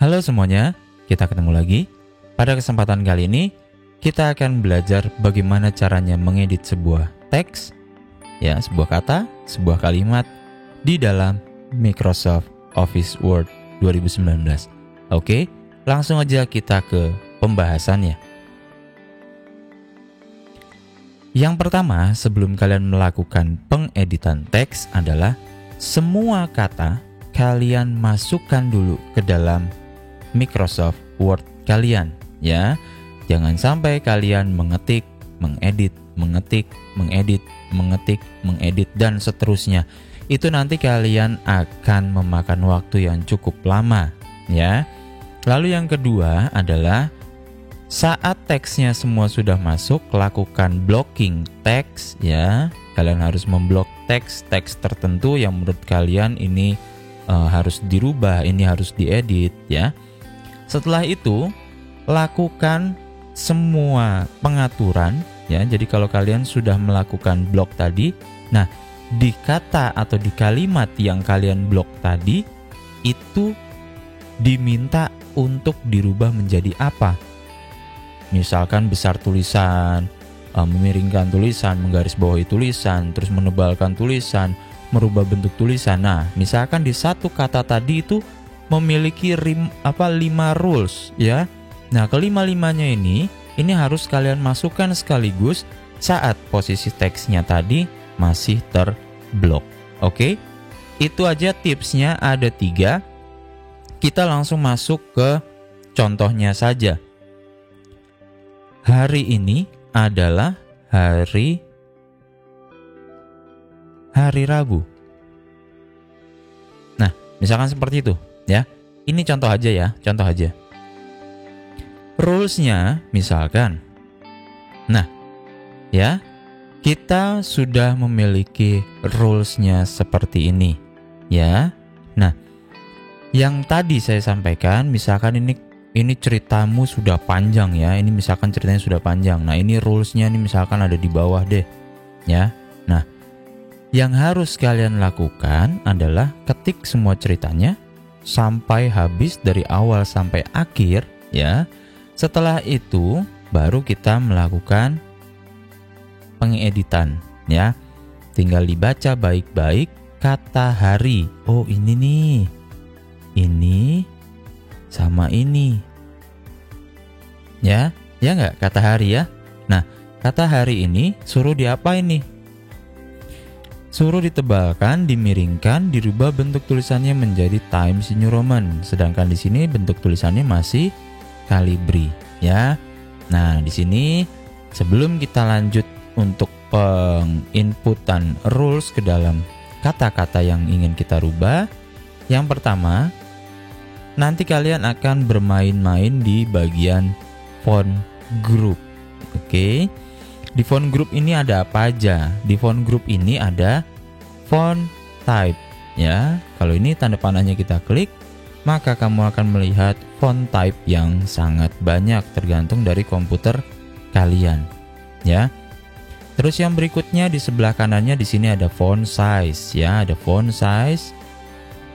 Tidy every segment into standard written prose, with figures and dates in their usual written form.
Halo semuanya, kita ketemu lagi. Pada kesempatan kali ini, kita akan belajar bagaimana caranya mengedit sebuah teks, ya, sebuah kata, sebuah kalimat di dalam Microsoft Office Word 2019. Oke, langsung aja kita ke pembahasannya. Yang pertama, sebelum kalian melakukan pengeditan teks adalah semua kata kalian masukkan dulu ke dalam Microsoft Word kalian, ya. Jangan sampai kalian mengetik, mengedit, dan seterusnya. Itu nanti kalian akan memakan waktu yang cukup lama, ya. Lalu yang kedua adalah saat teksnya semua sudah masuk, lakukan blocking teks, ya. Kalian harus memblok teks tertentu yang menurut kalian ini harus dirubah, ini harus diedit, ya. Setelah itu, lakukan semua pengaturan, ya. Jadi kalau kalian sudah melakukan blok tadi, nah, di kata atau di kalimat yang kalian blok tadi itu diminta untuk dirubah menjadi apa? Misalkan besar tulisan, memiringkan tulisan, menggarisbawahi tulisan, terus menebalkan tulisan, merubah bentuk tulisan. Nah, misalkan di satu kata tadi itu memiliki 5 rules, ya. Nah, kelima-limanya ini harus kalian masukkan sekaligus saat posisi teksnya tadi masih terblok. Oke? Itu aja tipsnya, ada 3. Kita langsung masuk ke contohnya saja. Hari ini adalah hari Rabu. Nah, misalkan seperti itu, ya. Ini contoh aja, ya, contoh aja. Rules-nya misalkan. Nah, ya, kita sudah memiliki rules-nya seperti ini, ya. Nah, yang tadi saya sampaikan, misalkan ini ceritamu sudah panjang, ya. Ini misalkan ceritanya sudah panjang. Nah, ini rules-nya ini misalkan ada di bawah deh, ya. Nah, yang harus kalian lakukan adalah ketik semua ceritanya sampai habis dari awal sampai akhir, ya. Setelah itu baru kita melakukan pengeditan, ya. Tinggal dibaca baik-baik kata hari. Oh, ini nih. Ini sama ini. Ya enggak, kata hari, ya. Nah, kata hari ini suruh diapain nih? Suruh ditebalkan, dimiringkan, dirubah bentuk tulisannya menjadi Times New Roman. Sedangkan di sini bentuk tulisannya masih Calibri, ya. Nah, di sini sebelum kita lanjut untuk penginputan rules ke dalam kata-kata yang ingin kita rubah, yang pertama, nanti kalian akan bermain-main di bagian font group. Oke. Di font group ini ada apa aja? Di font group ini ada font type, ya. Kalau ini tanda panahnya kita klik, maka kamu akan melihat font type yang sangat banyak tergantung dari komputer kalian, ya. Terus yang berikutnya di sebelah kanannya di sini ada font size, ya, ada font size.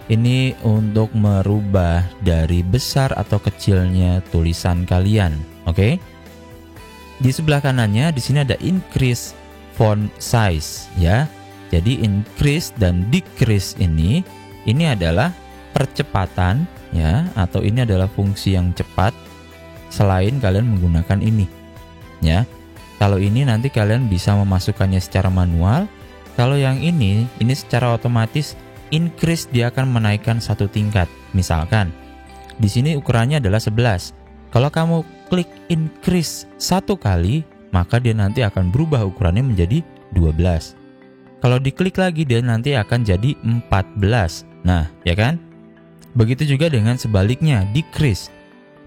Ini untuk merubah dari besar atau kecilnya tulisan kalian, oke? Di sebelah kanannya di sini ada increase font size, ya. Jadi increase dan decrease ini adalah percepatan, ya, atau ini adalah fungsi yang cepat selain kalian menggunakan ini, ya. Kalau ini nanti kalian bisa memasukkannya secara manual. Kalau yang ini secara otomatis increase, dia akan menaikkan 1 tingkat. Misalkan di sini ukurannya adalah 11. Kalau kamu klik increase 1 kali, maka dia nanti akan berubah ukurannya menjadi 12. Kalau diklik lagi, dia nanti akan jadi 14. Nah, ya kan? Begitu juga dengan sebaliknya, decrease.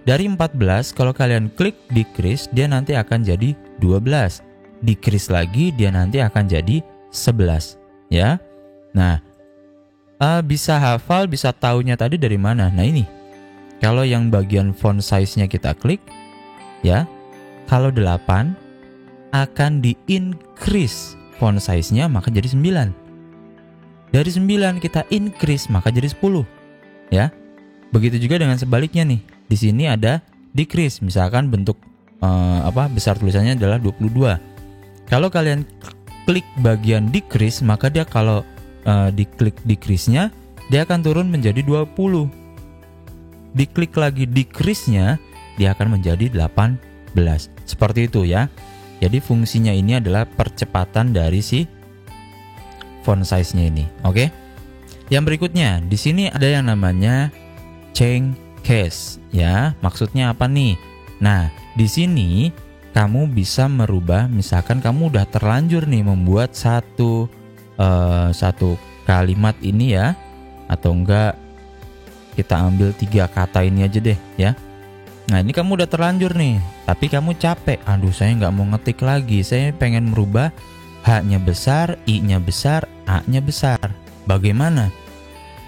Dari 14, kalau kalian klik decrease, dia nanti akan jadi 12. Decrease lagi, dia nanti akan jadi 11. Ya. Nah, bisa hafal, bisa taunya tadi dari mana? Nah, ini. Kalau yang bagian font size-nya kita klik, ya. Kalau 8 akan di-increase font size-nya, maka jadi 9. Dari 9 kita increase, maka jadi 10. Ya. Begitu juga dengan sebaliknya nih. Di sini ada decrease, misalkan bentuk besar tulisannya adalah 22. Kalau kalian klik bagian decrease, maka dia kalau diklik decrease-nya, dia akan turun menjadi 20. Diklik lagi decrease-nya, dia akan menjadi 18. Seperti itu ya. Jadi fungsinya ini adalah percepatan dari si font size-nya ini. Oke. Yang berikutnya, di sini ada yang namanya change case ya. Maksudnya apa nih? Nah, di sini kamu bisa merubah, misalkan kamu udah terlanjur nih membuat satu kalimat ini ya, atau enggak kita ambil 3 kata ini aja deh ya. Nah, ini kamu udah terlanjur nih, tapi kamu capek. Aduh, saya nggak mau ngetik lagi. Saya pengen merubah H-nya besar, I-nya besar, A-nya besar. Bagaimana?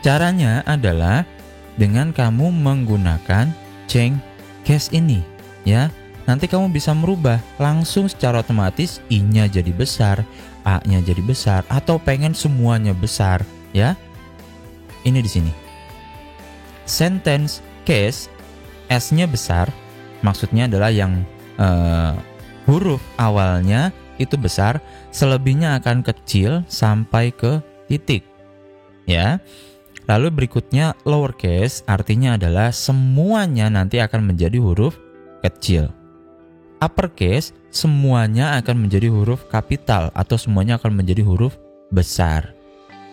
Caranya adalah dengan kamu menggunakan change case ini ya. Nanti kamu bisa merubah langsung secara otomatis, I-nya jadi besar, A-nya jadi besar, atau pengen semuanya besar ya. Ini di sini. Sentence case, S-nya besar, maksudnya adalah yang huruf awalnya itu besar, selebihnya akan kecil sampai ke titik ya. Lalu berikutnya lowercase, artinya adalah semuanya nanti akan menjadi huruf kecil. Uppercase, semuanya akan menjadi huruf kapital atau semuanya akan menjadi huruf besar.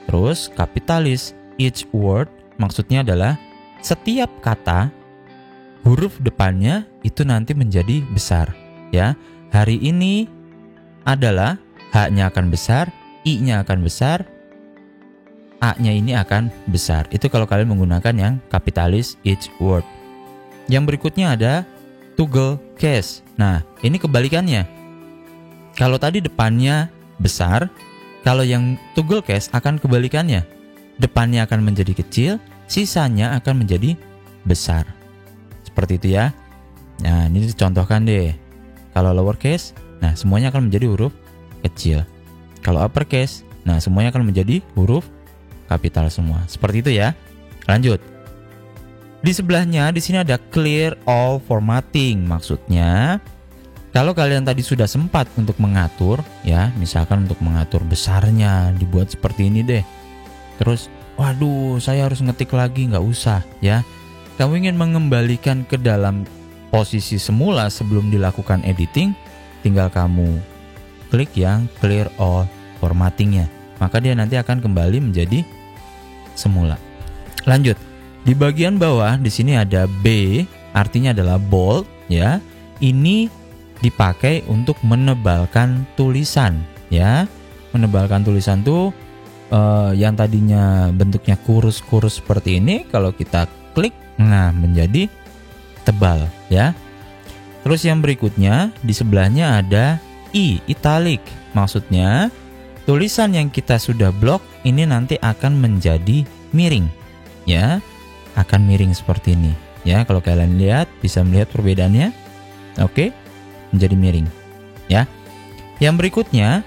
Terus kapitalis, each word, maksudnya adalah setiap kata huruf depannya itu nanti menjadi besar ya. Hari ini adalah H-nya akan besar, I-nya akan besar, A-nya ini akan besar. Itu kalau kalian menggunakan yang kapitalis each word. Yang berikutnya ada toggle case. Nah, ini kebalikannya. Kalau tadi depannya besar, kalau yang toggle case akan kebalikannya. Depannya akan menjadi kecil, sisanya akan menjadi besar. Seperti itu ya. Nah, ini dicontohkan deh. Kalau lowercase, nah semuanya akan menjadi huruf kecil. Kalau uppercase, nah semuanya akan menjadi huruf kapital semua. Seperti itu ya. Lanjut. Di sebelahnya di sini ada clear all formatting. Maksudnya kalau kalian tadi sudah sempat untuk mengatur ya, misalkan untuk mengatur besarnya dibuat seperti ini deh. Terus waduh, saya harus ngetik lagi, nggak usah ya. Kamu ingin mengembalikan ke dalam posisi semula sebelum dilakukan editing, tinggal kamu klik yang clear all formattingnya. Maka dia nanti akan kembali menjadi semula. Lanjut. Di bagian bawah di sini ada B, artinya adalah bold ya. Ini dipakai untuk menebalkan tulisan ya. Menebalkan tulisan tuh yang tadinya bentuknya kurus-kurus seperti ini, kalau kita klik, nah menjadi tebal ya. Terus yang berikutnya di sebelahnya ada I, italic. Maksudnya tulisan yang kita sudah blok ini nanti akan menjadi miring ya. Akan miring seperti ini ya. Kalau kalian lihat, bisa melihat perbedaannya. Oke, menjadi miring ya. Yang berikutnya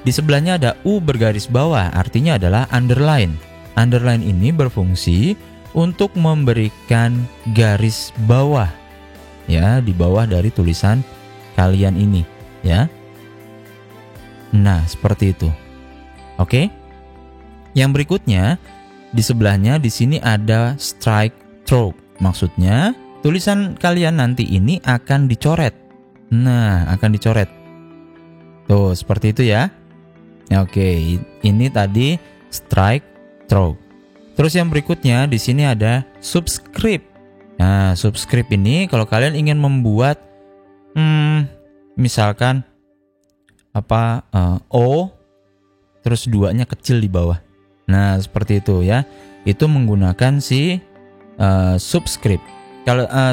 di sebelahnya ada U bergaris bawah, artinya adalah underline. Underline ini berfungsi untuk memberikan garis bawah ya, di bawah dari tulisan kalian ini ya. Nah, seperti itu. Oke. Yang berikutnya di sebelahnya di sini ada strike through. Maksudnya tulisan kalian nanti ini akan dicoret. Nah, akan dicoret. Tuh, seperti itu ya. Oke, ini tadi strike through. Terus yang berikutnya di sini ada subscript. Nah, subscript ini kalau kalian ingin membuat misalkan O terus 2-nya kecil di bawah. Nah, seperti itu ya. Itu menggunakan si subscript.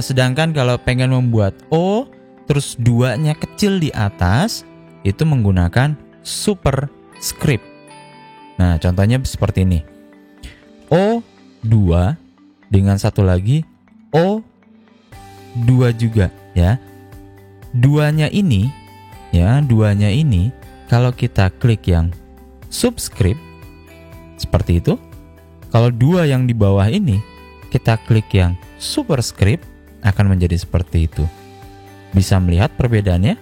Sedangkan kalau pengen membuat O terus 2-nya kecil di atas, itu menggunakan superscript. Nah, contohnya seperti ini. O2 dengan satu lagi O2 juga ya. Duanya ini kalau kita klik yang subscript seperti itu. Kalau 2 yang di bawah ini kita klik yang superscript akan menjadi seperti itu. Bisa melihat perbedaannya?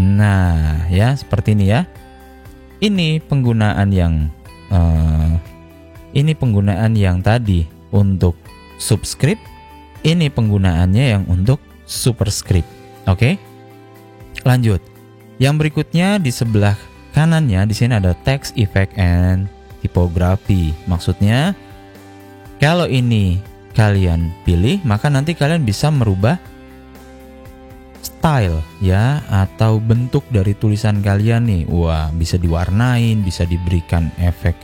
Nah, ya seperti ini ya. Ini penggunaan yang tadi untuk subscript, ini penggunaannya yang untuk superscript. Oke? Lanjut. Yang berikutnya di sebelah kanannya di sini ada text effect and typography. Maksudnya kalau ini kalian pilih, maka nanti kalian bisa merubah style ya atau bentuk dari tulisan kalian nih. Wah, bisa diwarnain, bisa diberikan efek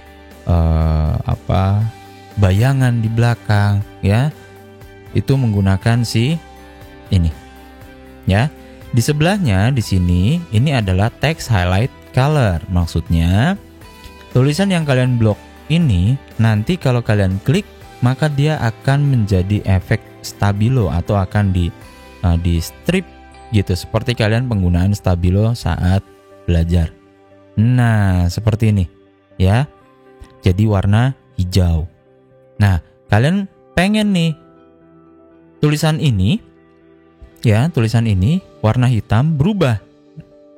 bayangan di belakang ya. Itu menggunakan si ini. Ya. Di sebelahnya di sini ini adalah text highlight color. Maksudnya tulisan yang kalian blok ini nanti kalau kalian klik maka dia akan menjadi efek stabilo atau akan di strip gitu, seperti kalian penggunaan stabilo saat belajar. Nah, seperti ini ya. Jadi warna hijau. Nah, kalian pengen nih tulisan ini warna hitam berubah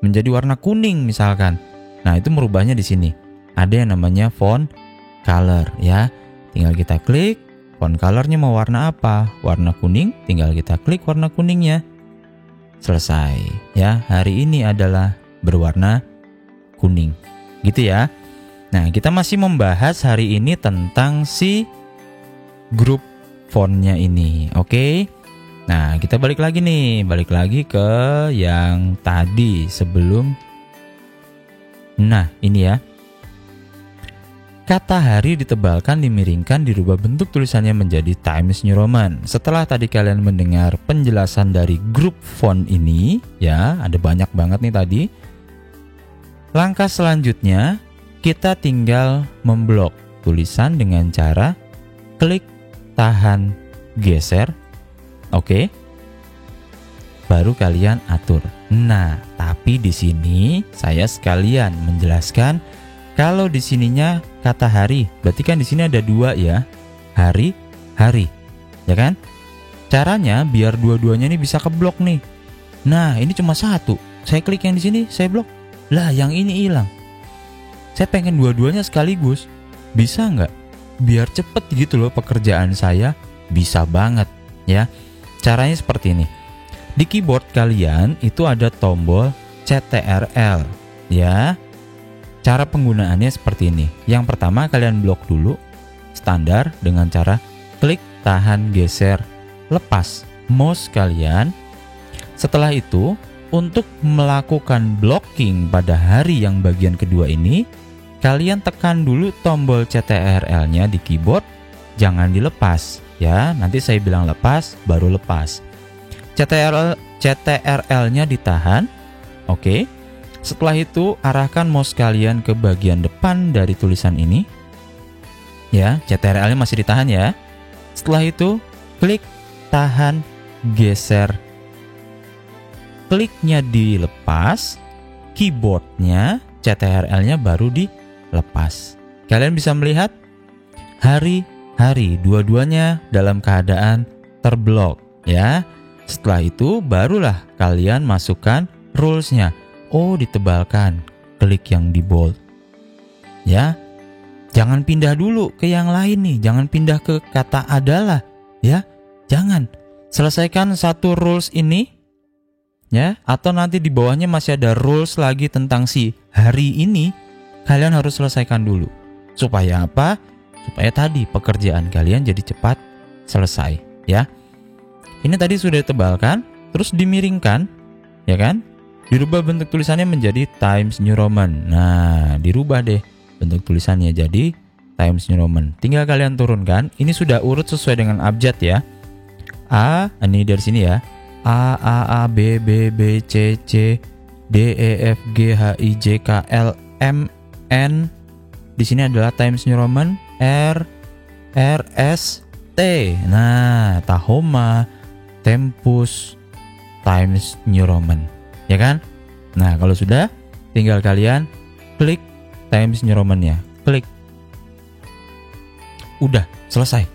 menjadi warna kuning misalkan. Nah, itu merubahnya di sini. Ada yang namanya font color ya. Tinggal kita klik font colornya mau warna apa? Warna kuning, tinggal kita klik warna kuningnya. Selesai ya. Hari ini adalah berwarna kuning. Gitu ya. Nah, kita masih membahas hari ini tentang si grup fontnya ini. Oke. Nah, kita balik lagi ke yang tadi sebelum. Nah, ini ya. Kata hari ditebalkan, dimiringkan, dirubah bentuk tulisannya menjadi Times New Roman. Setelah tadi kalian mendengar penjelasan dari grup font ini, ya, ada banyak banget nih tadi. Langkah selanjutnya, kita tinggal memblok tulisan dengan cara klik, tahan, geser. Oke. Baru kalian atur. Nah, tapi di sini saya sekalian menjelaskan kalau di sininya kata hari, berarti kan di sini ada dua ya. Hari, hari. Ya kan? Caranya biar dua-duanya ini bisa keblok nih. Nah, ini cuma satu. Saya klik yang di sini, saya blok. Lah, yang ini hilang. Saya pengen dua-duanya sekaligus. Bisa nggak? Biar cepet gitu loh pekerjaan saya. Bisa banget ya. Caranya seperti ini. Di keyboard kalian itu ada tombol CTRL ya. Cara penggunaannya seperti ini. Yang pertama kalian blok dulu standar dengan cara klik, tahan, geser, lepas mouse kalian. Setelah itu untuk melakukan blocking pada hari yang bagian kedua ini, kalian tekan dulu tombol CTRL-nya di keyboard, jangan dilepas. Ya, nanti saya bilang lepas, baru lepas. CTRL-nya ditahan. Oke. Setelah itu arahkan mouse kalian ke bagian depan dari tulisan ini. Ya, CTRL-nya masih ditahan ya. Setelah itu klik, tahan, geser. Kliknya dilepas, keyboardnya, CTRL-nya baru dilepas. Kalian bisa melihat hari, dua-duanya dalam keadaan terblok ya. Setelah itu barulah kalian masukkan rules-nya. Oh, ditebalkan, klik yang di bold ya. Jangan pindah dulu ke yang lain nih, jangan pindah ke kata adalah ya. Jangan, selesaikan satu rules ini ya, atau nanti di bawahnya masih ada rules lagi tentang si hari ini. Kalian harus selesaikan dulu. Supaya apa? Supaya tadi pekerjaan kalian jadi cepat selesai ya. Ini tadi sudah ditebalkan, terus dimiringkan ya kan? Dirubah bentuk tulisannya menjadi Times New Roman. Nah, dirubah deh bentuk tulisannya jadi Times New Roman. Tinggal kalian turunkan. Ini sudah urut sesuai dengan abjad ya. A, ini dari sini ya. A, B, B, C, C, D, E, F, G, H, I, J, K, L, M, N. Di sini adalah Times New Roman. R, S, T. Nah, Tahoma, Tempus, Times New Roman. Ya kan? Nah, kalau sudah, tinggal kalian klik Times New Roman-nya. Klik. Udah, selesai.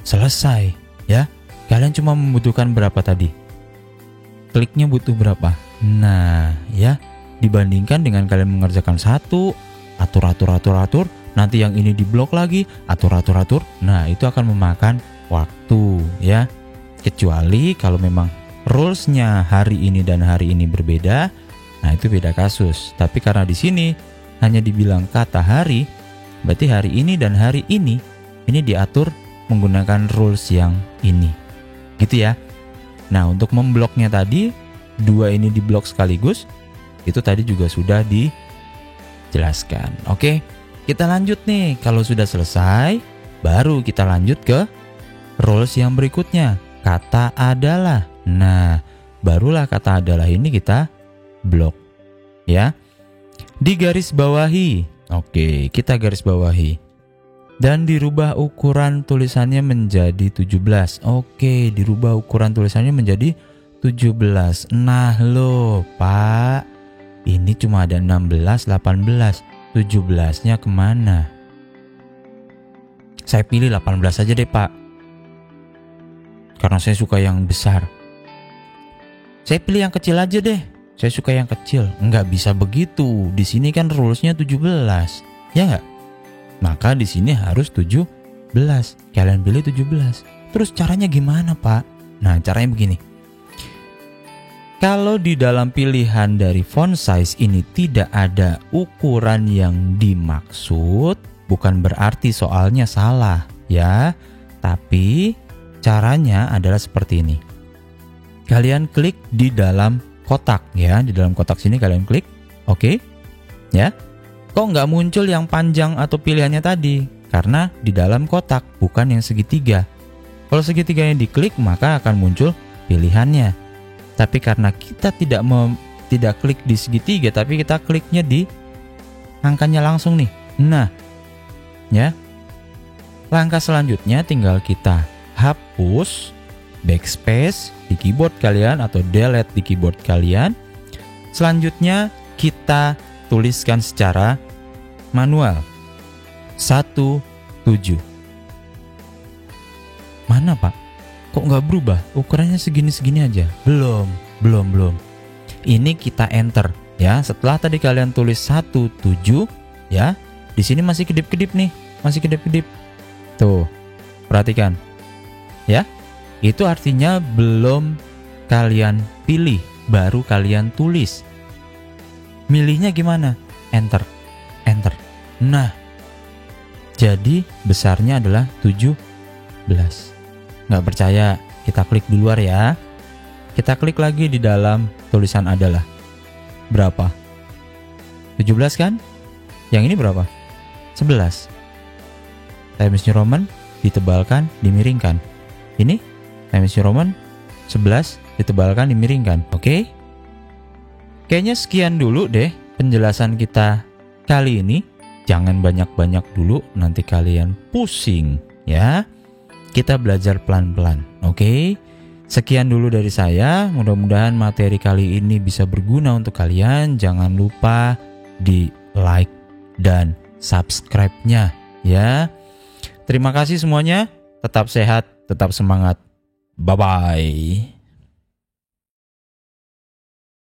selesai, ya. Kalian cuma membutuhkan berapa tadi? Kliknya butuh berapa? Nah, ya, dibandingkan dengan kalian mengerjakan satu, atur, nanti yang ini diblok lagi, atur. Nah, itu akan memakan waktu, ya. Kecuali kalau memang rules-nya hari ini dan hari ini berbeda, nah itu beda kasus. Tapi karena di sini hanya dibilang kata hari, berarti hari ini dan hari ini diatur menggunakan rules yang ini. Gitu ya. Nah, untuk membloknya tadi, dua ini diblok sekaligus, itu tadi juga sudah dijelaskan. Oke, kita lanjut nih. Kalau sudah selesai, baru kita lanjut ke rules yang berikutnya. Kata adalah. Nah, barulah kata adalah ini kita blok. Ya. Digaris bawahi. Oke, kita garis bawahi. Dan dirubah ukuran tulisannya menjadi 17. Oke, dirubah ukuran tulisannya menjadi 17. Nah loh, Pak. Ini cuma ada 16, 18. 17-nya kemana? Saya pilih 18 aja deh, Pak. Karena saya suka yang besar. Saya pilih yang kecil aja deh. Saya suka yang kecil. Nggak bisa begitu. Di sini kan rules-nya 17. Ya nggak? Maka di sini harus 17. Kalian pilih 17. Terus caranya gimana, Pak? Nah, caranya begini. Kalau di dalam pilihan dari font size ini tidak ada ukuran yang dimaksud, bukan berarti soalnya salah, ya. Tapi caranya adalah seperti ini. Kalian klik di dalam kotak, ya. Di dalam kotak sini kalian klik. Oke. Ya. Kok nggak muncul yang panjang atau pilihannya tadi? Karena di dalam kotak, bukan yang segitiga. Kalau segitiga yang diklik, maka akan muncul pilihannya. Tapi karena kita tidak klik di segitiga, tapi kita kliknya di angkanya langsung nih. Nah, ya. Langkah selanjutnya tinggal kita hapus backspace di keyboard kalian atau delete di keyboard kalian. Selanjutnya kita tuliskan secara manual 17. Mana, Pak? Kok nggak berubah? Ukurannya segini-segini aja. Belum. Ini kita enter, ya. Setelah tadi kalian tulis 17, ya. Di sini masih kedip-kedip nih, masih kedip-kedip. Tuh, perhatikan, ya. Itu artinya belum kalian pilih, baru kalian tulis. Milihnya gimana? Enter. Nah, jadi besarnya adalah 17. Nggak percaya, kita klik di luar ya. Kita klik lagi di dalam tulisan adalah. Berapa? 17 kan? Yang ini berapa? 11. Times New Roman ditebalkan, dimiringkan. Ini Times New Roman 11 ditebalkan, dimiringkan. Oke? Kayaknya sekian dulu deh penjelasan kita kali ini. Jangan banyak-banyak dulu, nanti kalian pusing ya. Kita belajar pelan-pelan, oke? Sekian dulu dari saya. Mudah-mudahan materi kali ini bisa berguna untuk kalian. Jangan lupa di like dan subscribe-nya ya. Terima kasih semuanya. Tetap sehat, tetap semangat. Bye-bye.